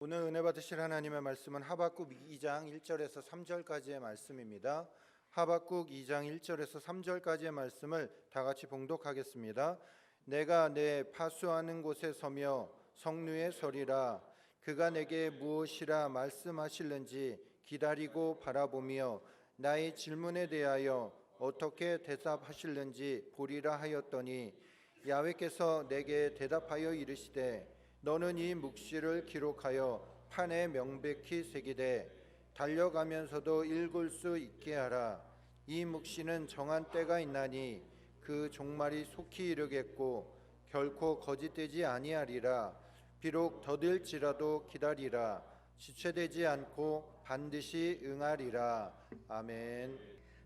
오늘 은혜 받으실 하나님의 말씀은 하박국 2장 1절에서 3절까지의 말씀입니다. 하박국 2장 1절에서 3절까지의 말씀을 다 같이 봉독하겠습니다. 내가 내 파수하는 곳에 서며 성루에 서리라. 그가 내게 무엇이라 말씀하실는지 기다리고 바라보며 나의 질문에 대하여 어떻게 대답하실는지 보리라 하였더니 야훼께서 내게 대답하여 이르시되 너는 이 묵시를 기록하여 판에 명백히 새기되 달려가면서도 읽을 수 있게 하라. 이 묵시는 정한 때가 있나니 그 종말이 속히 이르겠고 결코 거짓되지 아니하리라. 비록 더딜지라도 기다리라. 지체되지 않고 반드시 응하리라. 아멘.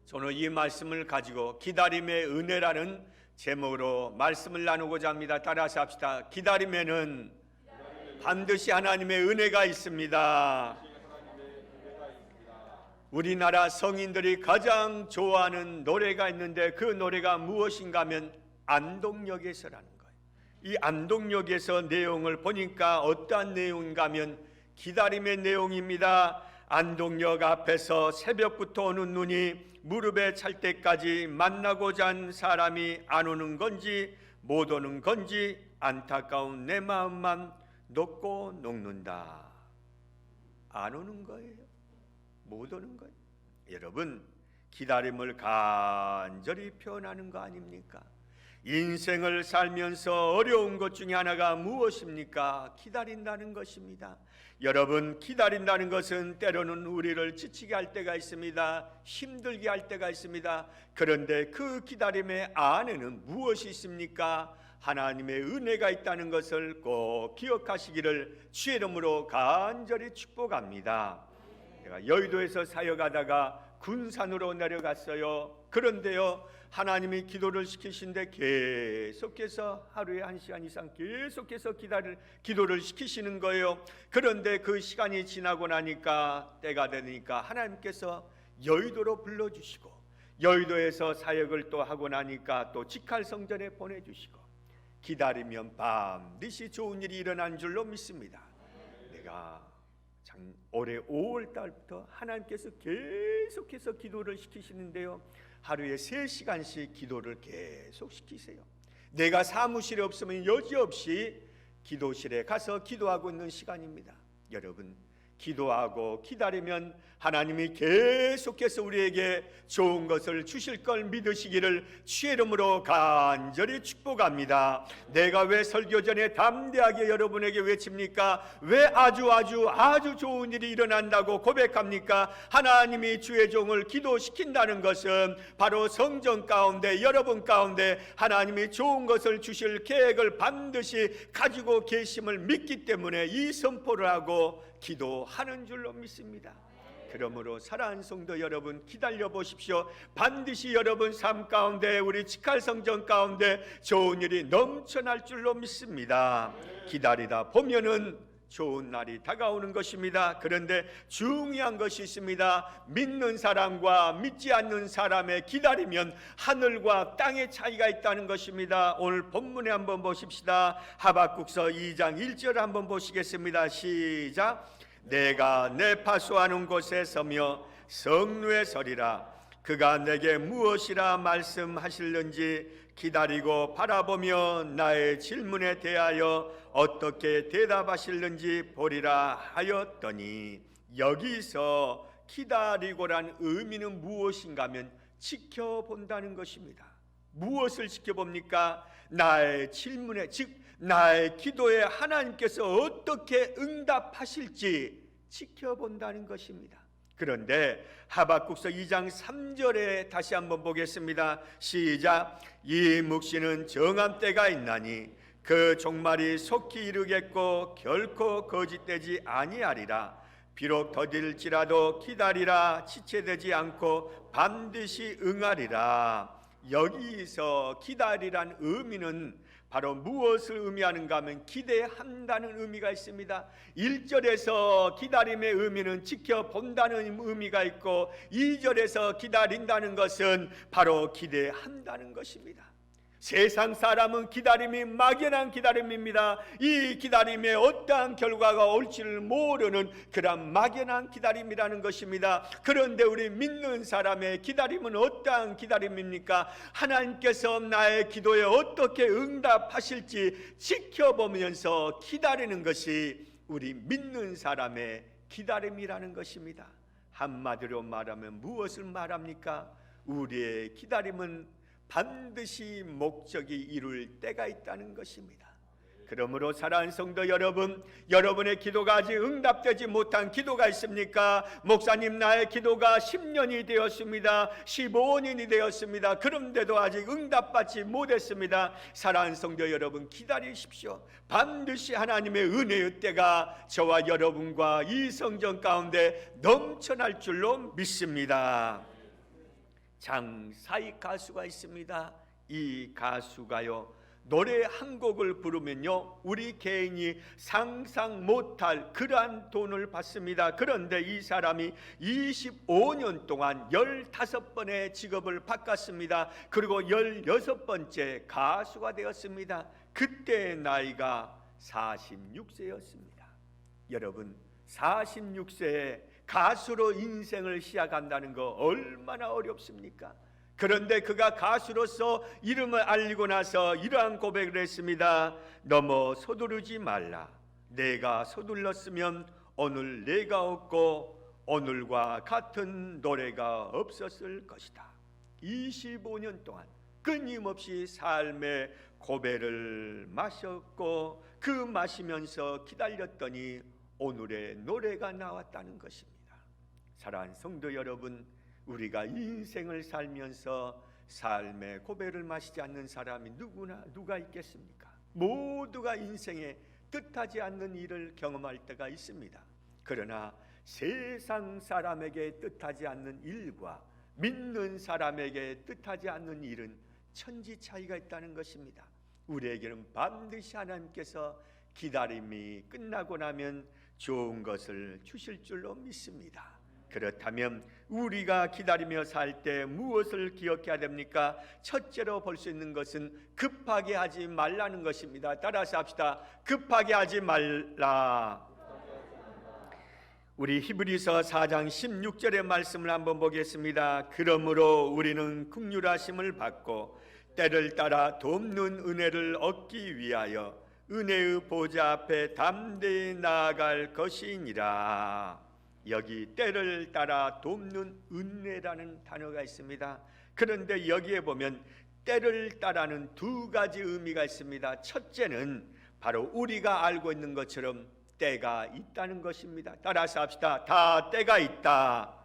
저는 이 말씀을 가지고 기다림의 은혜라는 제목으로 말씀을 나누고자 합니다. 따라서 합시다. 기다림에는 반드시 하나님의 은혜가 있습니다. 우리나라 성인들이 가장 좋아하는 노래가 있는데 그 노래가 무엇인가 하면 안동역에서라는 거예요. 이 안동역에서 내용을 보니까 어떠한 내용인가 하면 기다림의 내용입니다. 안동역 앞에서 새벽부터 오는 눈이 무릎에 찰 때까지 만나고자 한 사람이 안 오는 건지 못 오는 건지 안타까운 내 마음만 녹고 녹는다. 안 오는 거예요. 못 오는 거예요. 여러분, 기다림을 간절히 표현하는 거 아닙니까? 인생을 살면서 어려운 것 중에 하나가 무엇입니까? 기다린다는 것입니다. 여러분, 기다린다는 것은 때로는 우리를 지치게 할 때가 있습니다. 힘들게 할 때가 있습니다. 그런데 그 기다림의 안에는 무엇이 있습니까? 하나님의 은혜가 있다는 것을 꼭 기억하시기를 주의 이름으로 간절히 축복합니다. 내가 여의도에서 사역하다가 군산으로 내려갔어요. 그런데요, 하나님이 기도를 시키신데 계속해서 하루에 1시간 이상 계속해서 기도를 시키시는 거예요. 그런데 그 시간이 지나고 나니까 때가 되니까 하나님께서 여의도로 불러주시고 여의도에서 사역을 또 하고 나니까 또 직할성전에 보내주시고 기다리면 반드시 좋은 일이 일어난 줄로 믿습니다. 내가 올해 5월 달부터 하나님께서 계속해서 기도를 시키시는데요, 하루에 3시간씩 기도를 계속 시키세요. 내가 사무실에 없으면 여지없이 기도실에 가서 기도하고 있는 시간입니다. 여러분, 기도하고 기다리면 하나님이 계속해서 우리에게 좋은 것을 주실 걸 믿으시기를 주의 이름으로 간절히 축복합니다. 내가 왜 설교 전에 담대하게 여러분에게 외칩니까? 왜 아주 좋은 일이 일어난다고 고백합니까? 하나님이 주의 종을 기도시킨다는 것은 바로 성전 가운데 여러분 가운데 하나님이 좋은 것을 주실 계획을 반드시 가지고 계심을 믿기 때문에 이 선포를 하고 기도하는 줄로 믿습니다. 그러므로 사랑하는 성도 여러분, 기다려 보십시오. 반드시 여러분 삶 가운데 우리 직할성전 가운데 좋은 일이 넘쳐날 줄로 믿습니다. 기다리다 보면은 좋은 날이 다가오는 것입니다. 그런데 중요한 것이 있습니다. 믿는 사람과 믿지 않는 사람의 기다리면 하늘과 땅의 차이가 있다는 것입니다. 오늘 본문에 한번 보십시다. 하박국서 2장 1절 한번 보시겠습니다. 시작. 내가 내 파수하는 곳에 서며 성루에 서리라. 그가 내게 무엇이라 말씀하실는지 기다리고 바라보며 나의 질문에 대하여 어떻게 대답하실는지 보리라 하였더니, 여기서 기다리고란 의미는 무엇인가 하면 지켜본다는 것입니다. 무엇을 지켜봅니까? 나의 질문에, 즉 나의 기도에 하나님께서 어떻게 응답하실지 지켜본다는 것입니다. 그런데 하박국서 2장 3절에 다시 한번 보겠습니다. 시작. 이 묵시는 정한 때가 있나니 그 종말이 속히 이르겠고 결코 거짓되지 아니하리라. 비록 더딜지라도 기다리라. 지체되지 않고 반드시 응하리라. 여기서 기다리란 의미는 바로 무엇을 의미하는가 하면 기대한다는 의미가 있습니다. 1절에서 기다림의 의미는 지켜본다는 의미가 있고 2절에서 기다린다는 것은 바로 기대한다는 것입니다. 세상 사람은 기다림이 막연한 기다림입니다. 이 기다림에 어떠한 결과가 올지를 모르는 그런 막연한 기다림이라는 것입니다. 그런데 우리 믿는 사람의 기다림은 어떠한 기다림입니까? 하나님께서 나의 기도에 어떻게 응답하실지 지켜보면서 기다리는 것이 우리 믿는 사람의 기다림이라는 것입니다. 한마디로 말하면 무엇을 말합니까? 우리의 기다림은 반드시 목적이 이룰 때가 있다는 것입니다. 그러므로 사랑하는 성도 여러분, 여러분의 기도가 아직 응답되지 못한 기도가 있습니까? 목사님, 나의 기도가 10년이 되었습니다. 15년이 되었습니다. 그런데도 아직 응답받지 못했습니다. 사랑하는 성도 여러분, 기다리십시오. 반드시 하나님의 은혜의 때가 저와 여러분과 이 성전 가운데 넘쳐날 줄로 믿습니다. 장사익 가수가 있습니다. 이 가수가요, 노래 한 곡을 부르면요, 우리 개인이 상상 못할 그러한 돈을 받습니다. 그런데 이 사람이 25년 동안 15번의 직업을 바꿨습니다. 그리고 16번째 가수가 되었습니다. 그때의 나이가 46세였습니다. 여러분, 46세에 가수로 인생을 시작한다는 거 얼마나 어렵습니까? 그런데 그가 가수로서 이름을 알리고 나서 이러한 고백을 했습니다. 너무 서두르지 말라. 내가 서둘렀으면 오늘 내가 없고 오늘과 같은 노래가 없었을 것이다. 25년 동안 끊임없이 삶의 고배를 마셨고 그 마시면서 기다렸더니 오늘의 노래가 나왔다는 것입니다. 사랑하는 성도 여러분, 우리가 인생을 살면서 삶의 고배를 마시지 않는 사람이 누가 있겠습니까? 모두가 인생에 뜻하지 않는 일을 경험할 때가 있습니다. 그러나 세상 사람에게 뜻하지 않는 일과 믿는 사람에게 뜻하지 않는 일은 천지 차이가 있다는 것입니다. 우리에게는 반드시 하나님께서 기다림이 끝나고 나면 좋은 것을 주실 줄로 믿습니다. 그렇다면 우리가 기다리며 살 때 무엇을 기억해야 됩니까? 첫째로 볼 수 있는 것은 급하게 하지 말라는 것입니다. 따라서 합시다. 급하게 하지 말라. 우리 히브리서 4장 16절의 말씀을 한번 보겠습니다. 그러므로 우리는 긍휼하심을 받고 때를 따라 돕는 은혜를 얻기 위하여 은혜의 보좌 앞에 담대히 나아갈 것이니라. 여기 때를 따라 돕는 은혜라는 단어가 있습니다. 그런데 여기에 보면 때를 따라는 두 가지 의미가 있습니다. 첫째는 바로 우리가 알고 있는 것처럼 때가 있다는 것입니다. 따라서 합시다. 다 때가 있다.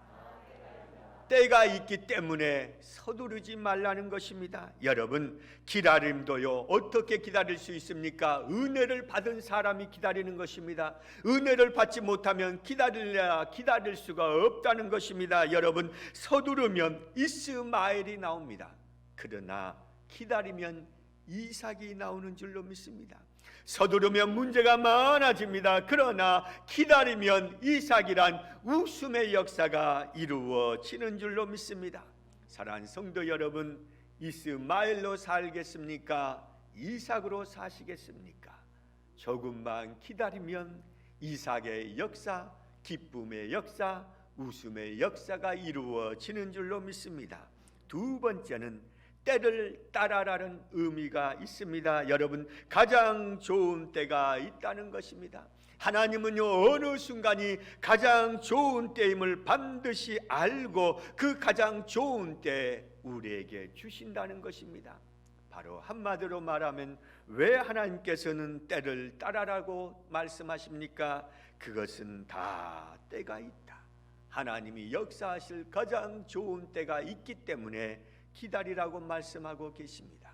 때가 있기 때문에 서두르지 말라는 것입니다. 여러분, 기다림도요, 어떻게 기다릴 수 있습니까? 은혜를 받은 사람이 기다리는 것입니다. 은혜를 받지 못하면 기다릴 수가 없다는 것입니다. 여러분, 서두르면 이스마엘이 나옵니다. 그러나 기다리면 이삭이 나오는 줄로 믿습니다. 서두르면 문제가 많아집니다. 그러나 기다리면 이삭이란 웃음의 역사가 이루어지는 줄로 믿습니다. 사랑하는 성도 여러분, 이스마엘로 살겠습니까? 이삭으로 사시겠습니까? 조금만 기다리면 이삭의 역사, 기쁨의 역사, 웃음의 역사가 이루어지는 줄로 믿습니다. 두 번째는 때를 따라라는 의미가 있습니다. 여러분, 가장 좋은 때가 있다는 것입니다. 하나님은요, 어느 순간이 가장 좋은 때임을 반드시 알고 그 가장 좋은 때 우리에게 주신다는 것입니다. 바로 한마디로 말하면 왜 하나님께서는 때를 따라라고 말씀하십니까? 그것은 다 때가 있다. 하나님이 역사하실 가장 좋은 때가 있기 때문에 기다리라고 말씀하고 계십니다.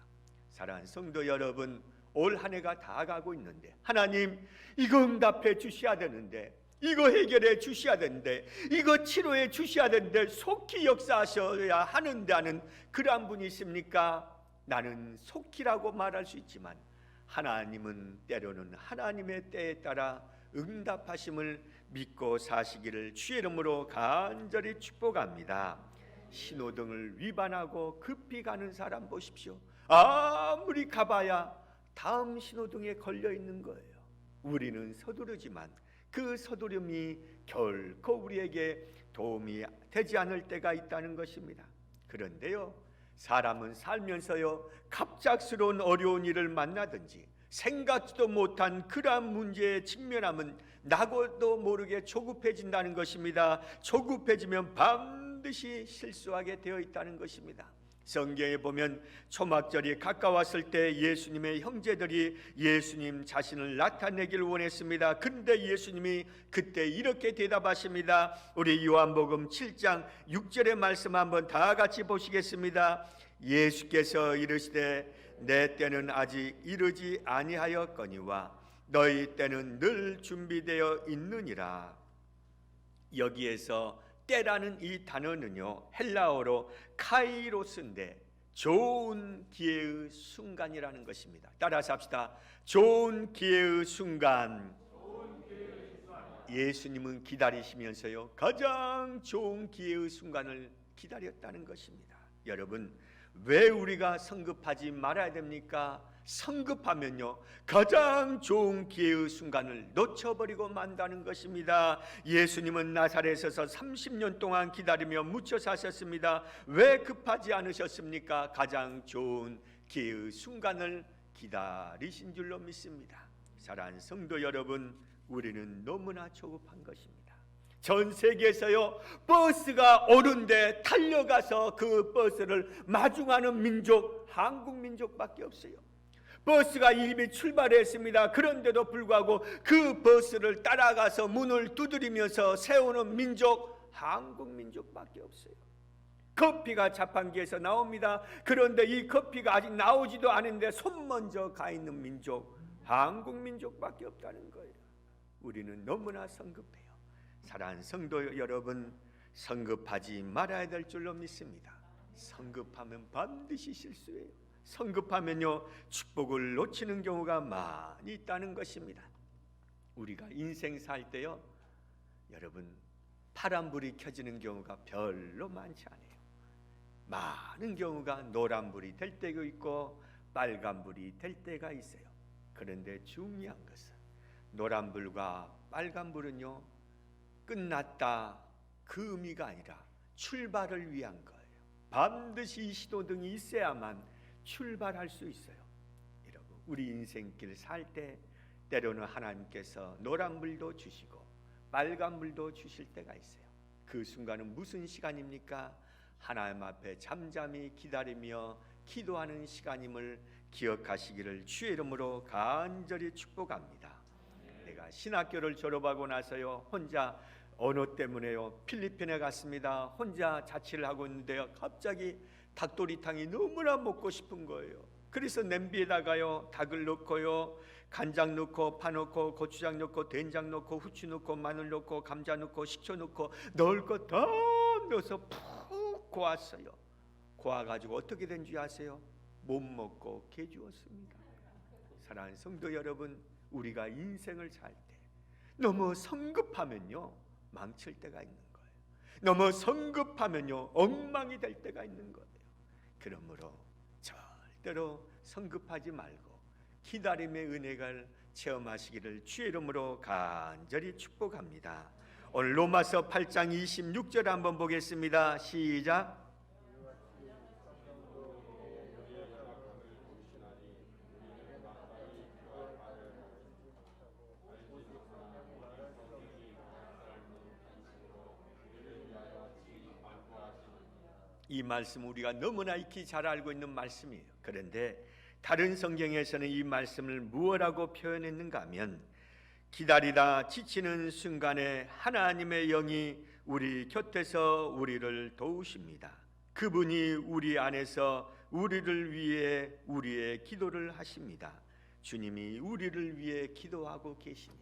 사랑하는 성도 여러분, 올 한 해가 다 가고 있는데 하나님, 이거 응답해 주셔야 되는데, 이거 해결해 주셔야 되는데, 이거 치료해 주셔야 되는데 속히 역사하셔야 하는데 하는 그러한 분이 있습니까? 나는 속히라고 말할 수 있지만 하나님은 때로는 하나님의 때에 따라 응답하심을 믿고 사시기를 주의 이름으로 간절히 축복합니다. 신호등을 위반하고 급히 가는 사람 보십시오. 아무리 가봐야 다음 신호등에 걸려 있는 거예요. 우리는 서두르지만 그 서두름이 결코 우리에게 도움이 되지 않을 때가 있다는 것입니다. 그런데요, 사람은 살면서요, 갑작스러운 어려운 일을 만나든지 생각지도 못한 그러한 문제에 직면하면 나고도 모르게 조급해진다는 것입니다. 조급해지면 반드시 실수하게 되어 있다는 것입니다. 성경에 보면 초막절이 가까웠을 때 예수님의 형제들이 예수님 자신을 나타내기를 원했습니다. 그런데 예수님이 그때 이렇게 대답하십니다. 우리 요한복음 7장 6절의 말씀 한번 다 같이 보시겠습니다. 예수께서 이르시되 내 때는 아직 이르지 아니하였거니와 너희 때는 늘 준비되어 있느니라. 여기에서 때라는 이 단어는요, 헬라어로 카이로스인데 좋은 기회의 순간이라는 것입니다. 따라서 합시다. 좋은 기회의 순간. 예수님은 기다리시면서요, 가장 좋은 기회의 순간을 기다렸다는 것입니다. 여러분, 왜 우리가 성급하지 말아야 됩니까? 성급하면요, 가장 좋은 기회의 순간을 놓쳐버리고 만다는 것입니다. 예수님은 나사렛에서 30년 동안 기다리며 묻혀 사셨습니다. 왜 급하지 않으셨습니까? 가장 좋은 기회의 순간을 기다리신 줄로 믿습니다. 사랑하는 성도 여러분, 우리는 너무나 조급한 것입니다. 전 세계에서요, 버스가 오는데 달려가서 그 버스를 마중하는 민족, 한국 민족밖에 없어요. 버스가 이미 출발했습니다. 그런데도 불구하고 그 버스를 따라가서 문을 두드리면서 세우는 민족, 한국 민족밖에 없어요. 커피가 자판기에서 나옵니다. 그런데 이 커피가 아직 나오지도 않은데 손 먼저 가 있는 민족, 한국 민족밖에 없다는 거예요. 우리는 너무나 성급해요. 사랑하는 성도 여러분, 성급하지 말아야 될 줄로 믿습니다. 성급하면 반드시 실수해요. 성급하면요, 축복을 놓치는 경우가 많이 있다는 것입니다. 우리가 인생 살 때요, 여러분, 파란불이 켜지는 경우가 별로 많지 않아요. 많은 경우가 노란불이 될 때가 있고 빨간불이 될 때가 있어요. 그런데 중요한 것은 노란불과 빨간불은요, 끝났다 그 의미가 아니라 출발을 위한 거예요. 반드시 이 신호등이 있어야만 출발할 수 있어요. 여러분, 우리 인생길 살 때 때로는 하나님께서 노란불도 주시고 빨간불도 주실 때가 있어요. 그 순간은 무슨 시간입니까? 하나님 앞에 잠잠히 기다리며 기도하는 시간임을 기억하시기를 주의 이름으로 간절히 축복합니다. 내가 신학교를 졸업하고 나서요, 혼자 언어 때문에요, 필리핀에 갔습니다. 혼자 자취를 하고 있는데요, 갑자기 닭도리탕이 너무나 먹고 싶은 거예요. 그래서 냄비에다가요, 닭을 넣고요, 간장 넣고 파 넣고 고추장 넣고 된장 넣고 후추 넣고 마늘 넣고 감자 넣고 식초 넣고 넣을 거 다 넣어서 푹 고았어요. 고아가지고 어떻게 된 줄 아세요? 못 먹고 개주었습니다. 사랑하는 성도 여러분, 우리가 인생을 살 때 너무 성급하면요, 망칠 때가 있는 거예요. 너무 성급하면요, 엉망이 될 때가 있는 거예요. 그러므로 절대로 성급하지 말고 기다림의 은혜를 체험하시기를 주의 이름으로 간절히 축복합니다. 오늘 로마서 8장 26절 한번 보겠습니다. 시작. 이 말씀 우리가 너무나 익히 잘 알고 있는 말씀이에요. 그런데 다른 성경에서는 이 말씀을 무엇라고 표현했는가 하면, 기다리다 지치는 순간에 하나님의 영이 우리 곁에서 우리를 도우십니다. 그분이 우리 안에서 우리를 위해 우리의 기도를 하십니다. 주님이 우리를 위해 기도하고 계시니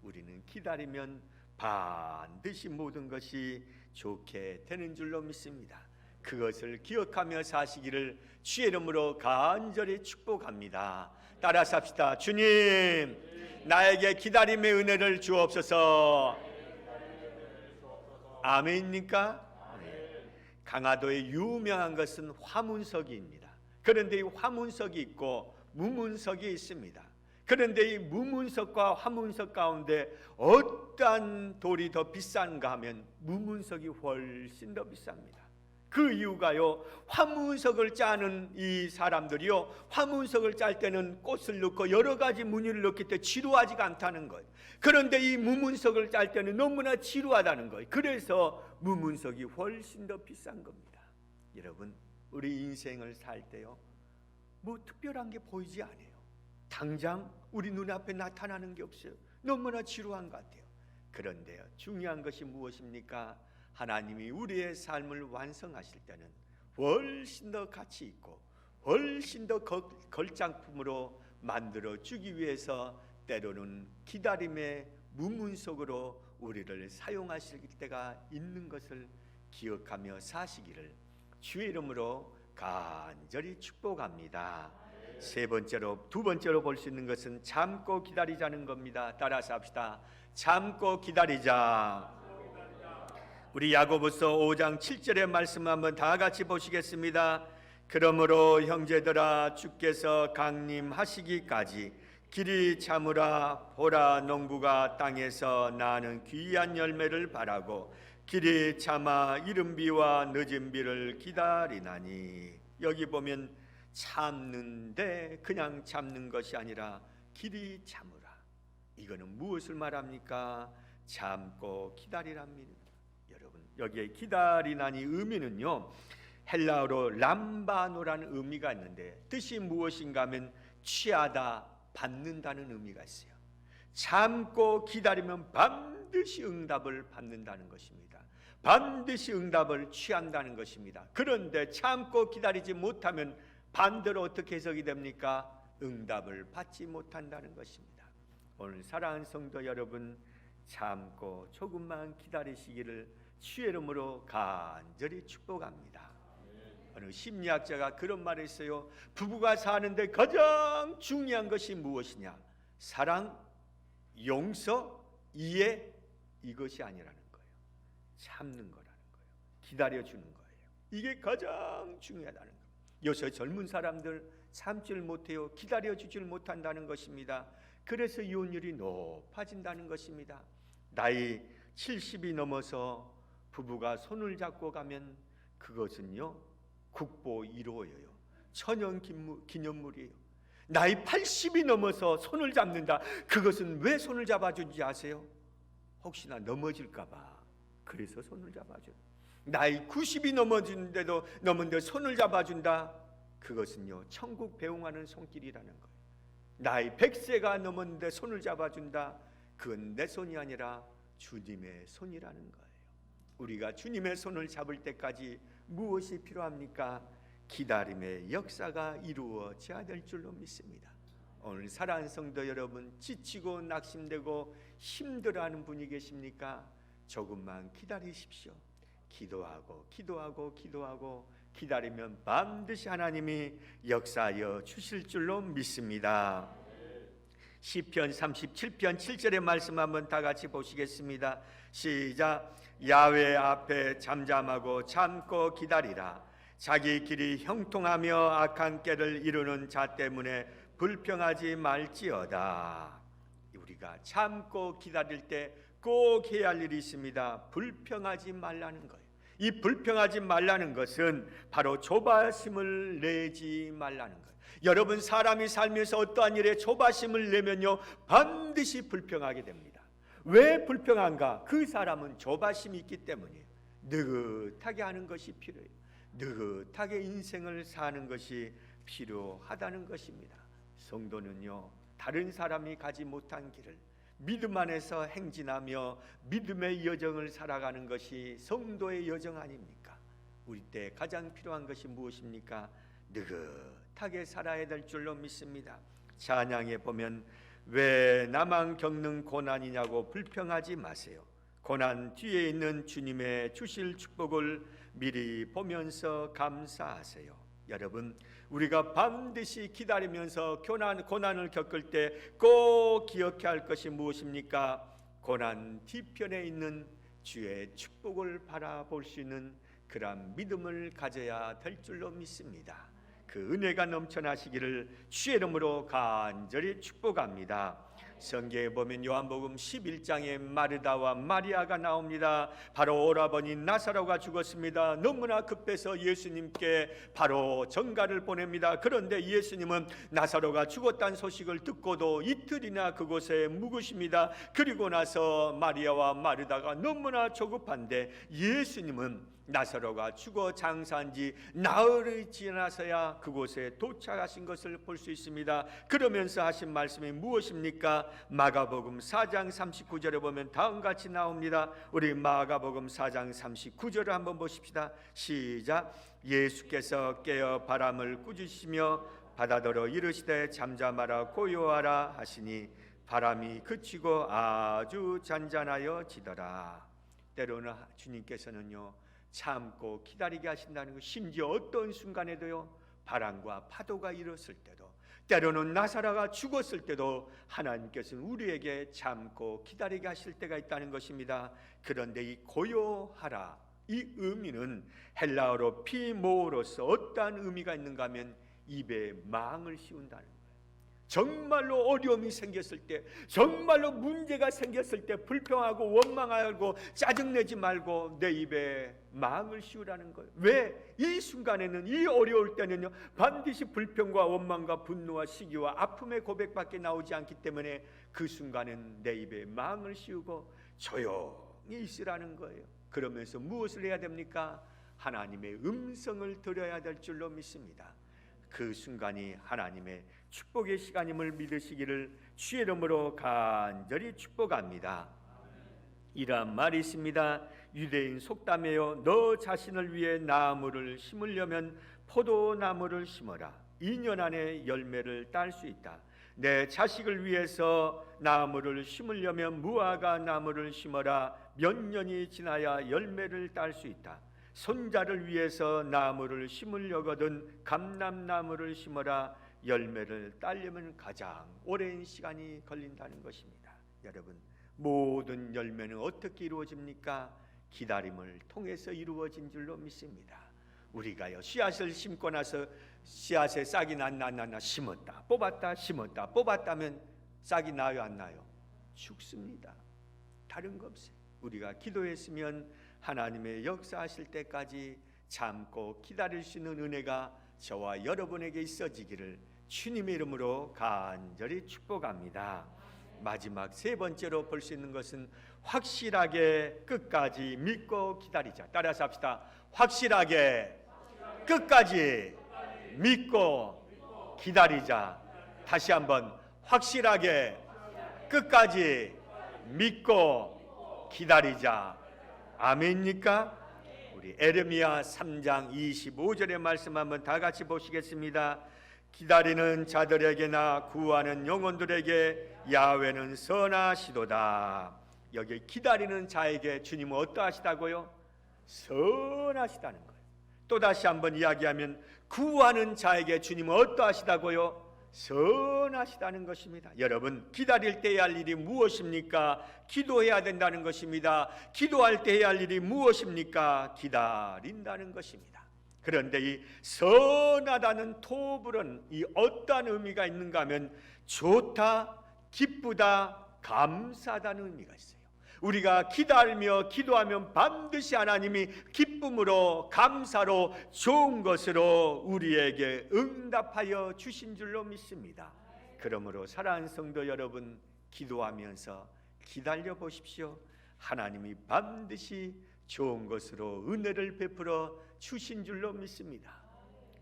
우리는 기다리면 반드시 모든 것이 좋게 되는 줄로 믿습니다. 그것을 기억하며 사시기를 주의 이름으로 간절히 축복합니다. 따라서 합시다. 주님, 나에게 기다림의 은혜를 주옵소서. 아멘입니까? 강화도의 유명한 것은 화문석입니다. 그런데 이 화문석이 있고 무문석이 있습니다. 그런데 이 무문석과 화문석 가운데 어떠한 돌이 더 비싼가 하면 무문석이 훨씬 더 비쌉니다. 그 이유가요, 화문석을 짜는 이 사람들이요, 화문석을 짤 때는 꽃을 넣고 여러 가지 무늬를 넣기 때문에 지루하지가 않다는 거예요. 그런데 이 무문석을 짤 때는 너무나 지루하다는 거예요. 그래서 무문석이 훨씬 더 비싼 겁니다. 여러분, 우리 인생을 살 때요, 뭐 특별한 게 보이지 않아요. 당장 우리 눈앞에 나타나는 게 없어요. 너무나 지루한 것 같아요. 그런데요, 중요한 것이 무엇입니까? 하나님이 우리의 삶을 완성하실 때는 훨씬 더 가치 있고 훨씬 더 걸작품으로 만들어 주기 위해서 때로는 기다림의 무문석으로 우리를 사용하실 때가 있는 것을 기억하며 사시기를 주의 이름으로 간절히 축복합니다. 두 번째로 볼 수 있는 것은 참고 기다리자는 겁니다. 따라서 합시다. 참고 기다리자. 우리 야고보서 5장 7절의 말씀 한번 다 같이 보시겠습니다. 그러므로 형제들아, 주께서 강림하시기까지 길이 참으라. 보라, 농부가 땅에서 나는 귀한 열매를 바라고 길이 참아 이른 비와 늦은 비를 기다리나니. 여기 보면 참는데 그냥 참는 것이 아니라 길이 참으라. 이거는 무엇을 말합니까? 참고 기다리랍니다. 여러분, 여기에 기다리나니 의미는요, 헬라어로 람바노라는 의미가 있는데 뜻이 무엇인가 하면 취하다, 받는다는 의미가 있어요. 참고 기다리면 반드시 응답을 받는다는 것입니다. 반드시 응답을 취한다는 것입니다. 그런데 참고 기다리지 못하면 반대로 어떻게 해석이 됩니까? 응답을 받지 못한다는 것입니다. 오늘 사랑하는 성도 여러분, 참고 조금만 기다리시기를 주의 이름으로 간절히 축복합니다. 어느 심리학자가 그런 말을 했어요. 부부가 사는데 가장 중요한 것이 무엇이냐? 사랑, 용서, 이해, 이것이 아니라는 거예요. 참는 거라는 거예요. 기다려주는 거예요. 이게 가장 중요하다는 거예요. 요새 젊은 사람들 참지를 못해요. 기다려주질 못한다는 것입니다. 그래서 이혼율이 높아진다는 것입니다. 나이 70이 넘어서 부부가 손을 잡고 가면 그것은요, 국보 1호예요. 천연 기념물이에요. 나이 80이 넘어서 손을 잡는다. 그것은 왜 손을 잡아주는지 아세요? 혹시나 넘어질까 봐. 그래서 손을 잡아줘요. 나이 90이 넘었는데 손을 잡아준다. 그것은요, 천국 배웅하는 손길이라는 거예요. 나이 100세가 넘었는데 손을 잡아준다. 그건 내 손이 아니라 주님의 손이라는 거예요. 우리가 주님의 손을 잡을 때까지 무엇이 필요합니까? 기다림의 역사가 이루어져야 될 줄로 믿습니다. 오늘 사랑하는 성도 여러분, 지치고 낙심되고 힘들어하는 분이 계십니까? 조금만 기다리십시오. 기도하고 기다리면 반드시 하나님이 역사하여 주실 줄로 믿습니다. 시편 37편 7절의 말씀 한번 다 같이 보시겠습니다. 시작. 야훼 앞에 잠잠하고 참고 기다리라. 자기 길이 형통하며 악한 꾀를 이루는 자 때문에 불평하지 말지어다. 우리가 참고 기다릴 때 꼭 해야 할 일이 있습니다. 불평하지 말라는 거예요. 이 불평하지 말라는 것은 바로 조바심을 내지 말라는 거예요. 여러분, 사람이 살면서 어떠한 일에 조바심을 내면요, 반드시 불평하게 됩니다. 왜 불평한가? 그 사람은 조바심이 있기 때문이에요. 느긋하게 하는 것이 필요해요. 느긋하게 인생을 사는 것이 필요하다는 것입니다. 성도는요, 다른 사람이 가지 못한 길을 믿음 안에서 행진하며 믿음의 여정을 살아가는 것이 성도의 여정 아닙니까? 우리 때 가장 필요한 것이 무엇입니까? 느긋하게 살아야 될 줄로 믿습니다. 찬양에 보면 왜 나만 겪는 고난이냐고 불평하지 마세요. 고난 뒤에 있는 주님의 주실 축복을 미리 보면서 감사하세요. 여러분, 우리가 반드시 기다리면서 고난을 겪을 때 꼭 기억해야 할 것이 무엇입니까? 고난 뒤편에 있는 주의 축복을 바라볼 수 있는 그러한 믿음을 가져야 될 줄로 믿습니다. 그 그 은혜가 넘쳐나시기를 주의 이름으로 간절히 축복합니다. 성경에 보면 요한복음 11장에 마르다와 마리아가 나옵니다. 바로 오라버니 나사로가 죽었습니다. 너무나 급해서 예수님께 바로 전가를 보냅니다. 그런데 예수님은 나사로가 죽었다는 소식을 듣고도 이틀이나 그곳에 묵으십니다. 그리고 나서 마리아와 마르다가 너무나 조급한데 예수님은 나사로가 죽어 장사한 지 나흘이 지나서야 그곳에 도착하신 것을 볼 수 있습니다. 그러면서 하신 말씀이 무엇입니까? 마가복음 4장 39절에 보면 다음같이 나옵니다. 우리 마가복음 4장 39절을 한번 보십시다. 시작. 예수께서 깨어 바람을 꾸짖으시며 바다더러 이르시되 잠잠하라 고요하라 하시니 바람이 그치고 아주 잔잔하여 지더라. 때로는 주님께서는요 참고 기다리게 하신다는 것, 심지어 어떤 순간에도요 바람과 파도가 일었을 때도, 때로는 나사로가 죽었을 때도 하나님께서는 우리에게 참고 기다리게 하실 때가 있다는 것입니다. 그런데 이 고요하라, 이 의미는 헬라어로 피모로서 어떠한 의미가 있는가 하면 입에 망을 씌운다는 거예요. 정말로 어려움이 생겼을 때, 정말로 문제가 생겼을 때 불평하고 원망하고 짜증내지 말고 내 입에 망을 씌우라는 거예요. 왜? 이 순간에는, 이 어려울 때는요 반드시 불평과 원망과 분노와 시기와 아픔의 고백밖에 나오지 않기 때문에 그 순간은 내 입에 망을 씌우고 조용히 있으라는 거예요. 그러면서 무엇을 해야 됩니까? 하나님의 음성을 들어야 될 줄로 믿습니다. 그 순간이 하나님의 축복의 시간임을 믿으시기를 주의 이름으로 간절히 축복합니다. 이러한 말이 있습니다. 유대인 속담에요, 너 자신을 위해 나무를 심으려면 포도나무를 심어라. 2년 안에 열매를 딸 수 있다. 내 자식을 위해서 나무를 심으려면 무화과 나무를 심어라. 몇 년이 지나야 열매를 딸 수 있다. 손자를 위해서 나무를 심으려거든 감람나무를 심어라. 열매를 따려면 가장 오랜 시간이 걸린다는 것입니다. 여러분, 모든 열매는 어떻게 이루어집니까? 기다림을 통해서 이루어진 줄로 믿습니다. 우리가요 씨앗을 심고 나서 씨앗에 싹이 났나 심었다 뽑았다 심었다 뽑았다면 싹이 나요 안 나요? 죽습니다. 다른 거 없어요. 우리가 기도했으면 하나님의 역사하실 때까지 참고 기다릴 수 있는 은혜가 저와 여러분에게 있어지기를 주님의 이름으로 간절히 축복합니다. 마지막 세 번째로 볼 수 있는 것은 확실하게 끝까지 믿고 기다리자. 따라서 합시다. 확실하게 끝까지 믿고 기다리자. 다시 한번 확실하게 끝까지 믿고 기다리자. 아멘입니까? 우리 에레미야 3장 25절의 말씀 한번 다 같이 보시겠습니다. 기다리는 자들에게나 구하는 영혼들에게 야훼는 선하시도다. 여기 기다리는 자에게 주님은 어떠하시다고요? 선하시다는 거예요. 또다시 한번 이야기하면 구하는 자에게 주님은 어떠하시다고요? 선하시다는 것입니다. 여러분, 기다릴 때 해야 할 일이 무엇입니까? 기도해야 된다는 것입니다. 기도할 때 해야 할 일이 무엇입니까? 기다린다는 것입니다. 그런데 이 선하다는 토불은 이 어떠한 의미가 있는가 하면 좋다, 기쁘다, 감사하다는 의미가 있어요. 우리가 기다리며 기도하면 반드시 하나님이 기쁨으로 감사로 좋은 것으로 우리에게 응답하여 주신 줄로 믿습니다. 그러므로 사랑하는 성도 여러분, 기도하면서 기다려 보십시오. 하나님이 반드시 좋은 것으로 은혜를 베풀어 주신 줄로 믿습니다.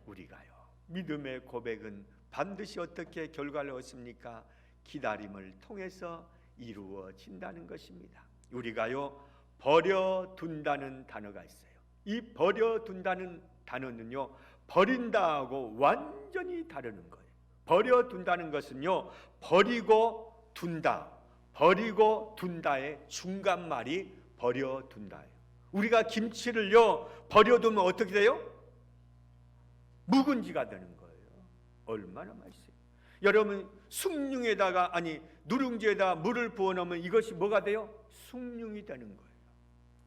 우리가요 믿음의 고백은 반드시 어떻게 결과를 얻습니까? 기다림을 통해서 이루어진다는 것입니다. 우리가요 버려둔다는 단어가 있어요. 이 버려둔다는 단어는요 버린다하고 완전히 다르는 거예요. 버려둔다는 것은요 버리고 둔다, 버리고 둔다의 중간말이 버려둔다예요. 우리가 김치를요 버려두면 어떻게 돼요? 묵은지가 되는 거예요. 얼마나 맛있어요. 여러분, 숭늉에다가 누룽지에다 물을 부어 넣으면 이것이 뭐가 돼요? 숭늉이 되는 거예요.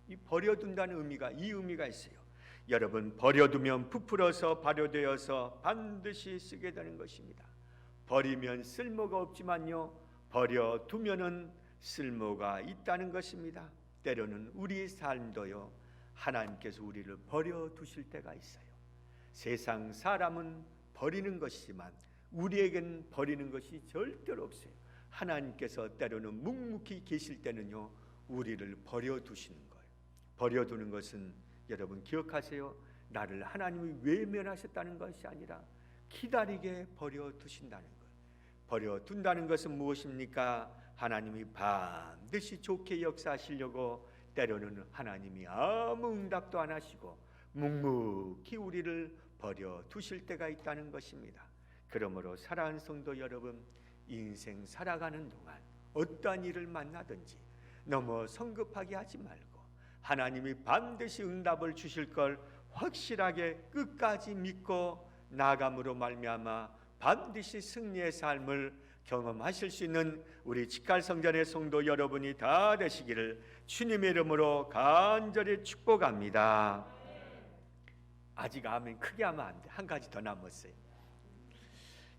이 버려둔다는 의미가 이 의미가 있어요. 여러분 버려두면 부풀어서 발효되어서 반드시 쓰게 되는 것입니다. 버리면 쓸모가 없지만요, 버려두면은 쓸모가 있다는 것입니다. 때로는 우리 삶도요, 하나님께서 우리를 버려두실 때가 있어요. 세상 사람은 버리는 것이지만 우리에겐 버리는 것이 절대로 없어요. 하나님께서 때로는 묵묵히 계실 때는요, 우리를 버려두시는 거예요. 버려두는 것은 여러분 기억하세요. 나를 하나님이 외면하셨다는 것이 아니라 기다리게 버려두신다는 거예요. 버려둔다는 것은 무엇입니까? 하나님이 반드시 좋게 역사하시려고 때로는 하나님이 아무 응답도 안 하시고 묵묵히 우리를 버려두실 때가 있다는 것입니다. 그러므로 사랑하는 성도 여러분, 인생 살아가는 동안 어떠한 일을 만나든지 너무 성급하게 하지 말고 하나님이 반드시 응답을 주실 걸 확실하게 끝까지 믿고 나감으로 말미암아 반드시 승리의 삶을 경험하실 수 있는 우리 직갈성전의 성도 여러분이 다 되시기를 주님의 이름으로 간절히 축복합니다. 아직 아멘 크게 하면 안 돼. 한 가지 더 남았어요.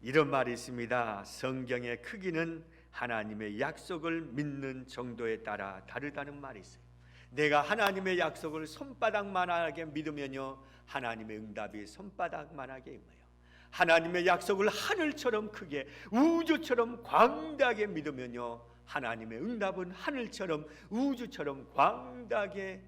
이런 말이 있습니다. 성경의 크기는 하나님의 약속을 믿는 정도에 따라 다르다는 말이 있어요. 내가 하나님의 약속을 손바닥만하게 믿으면요, 하나님의 응답이 손바닥만하게 임해요. 하나님의 약속을 하늘처럼 크게, 우주처럼 광대하게 믿으면요, 하나님의 응답은 하늘처럼 우주처럼 광대하게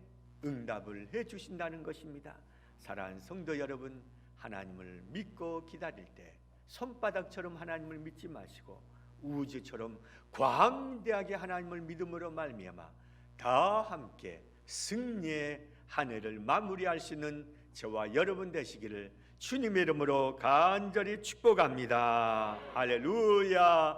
응답을 해주신다는 것입니다. 사랑하는 성도 여러분, 하나님을 믿고 기다릴 때 손바닥처럼 하나님을 믿지 마시고 우주처럼 광대하게 하나님을 믿음으로 말미암아 다 함께 승리의 한 해를 마무리할 수 있는 저와 여러분 되시기를 주님의 이름으로 간절히 축복합니다. 할렐루야.